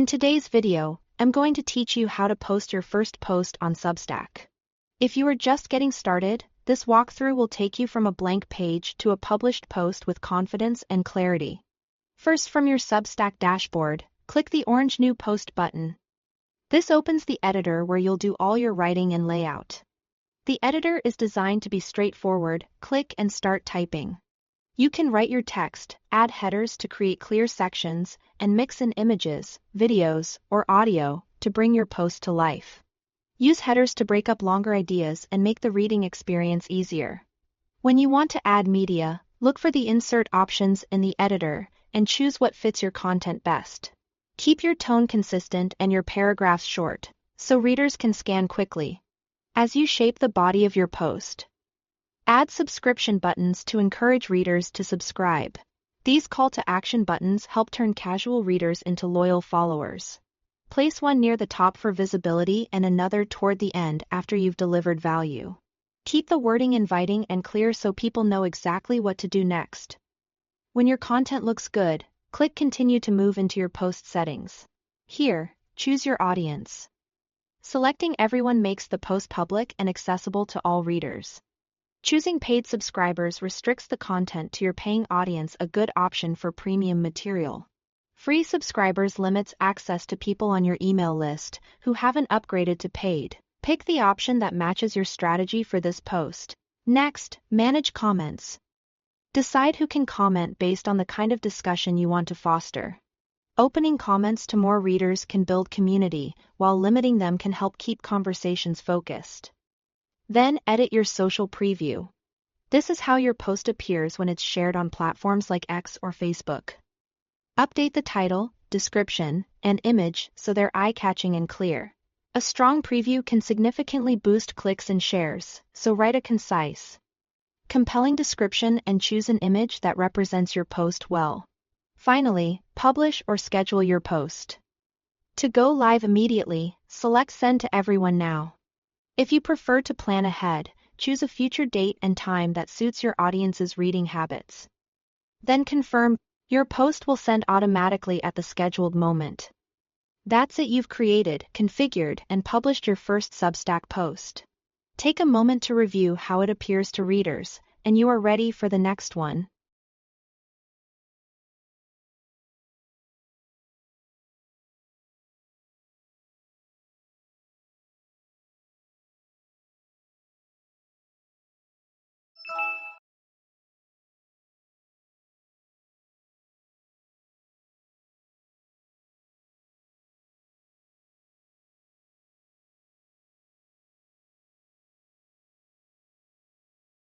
In today's video, I'm going to teach you how to post your first post on Substack. If you are just getting started, this walkthrough will take you from a blank page to a published post with confidence and clarity. First, from your Substack dashboard, click the orange New Post button. This opens the editor where you'll do all your writing and layout. The editor is designed to be straightforward. Click and start typing. You can write your text, add headers to create clear sections, and mix in images, videos, or audio to bring your post to life. Use headers to break up longer ideas and make the reading experience easier. When you want to add media, look for the insert options in the editor and choose what fits your content best. Keep your tone consistent and your paragraphs short, so readers can scan quickly. As you shape the body of your post, add subscription buttons to encourage readers to subscribe. These call-to-action buttons help turn casual readers into loyal followers. Place one near the top for visibility and another toward the end after you've delivered value. Keep the wording inviting and clear so people know exactly what to do next. When your content looks good, click Continue to move into your post settings. Here, choose your audience. Selecting everyone makes the post public and accessible to all readers. Choosing paid subscribers restricts the content to your paying audience, a good option for premium material. Free subscribers limits access to people on your email list who haven't upgraded to paid. Pick the option that matches your strategy for this post. Next, manage comments. Decide who can comment based on the kind of discussion you want to foster. Opening comments to more readers can build community, while limiting them can help keep conversations focused. Then edit your social preview. This is how your post appears when it's shared on platforms like X or Facebook. Update the title, description, and image so they're eye-catching and clear. A strong preview can significantly boost clicks and shares, so write a concise, compelling description and choose an image that represents your post well. Finally, publish or schedule your post. To go live immediately, select Send to Everyone Now. If you prefer to plan ahead, choose a future date and time that suits your audience's reading habits. Then confirm. Your post will send automatically at the scheduled moment. That's it, you've created, configured, and published your first Substack post. Take a moment to review how it appears to readers, and you are ready for the next one.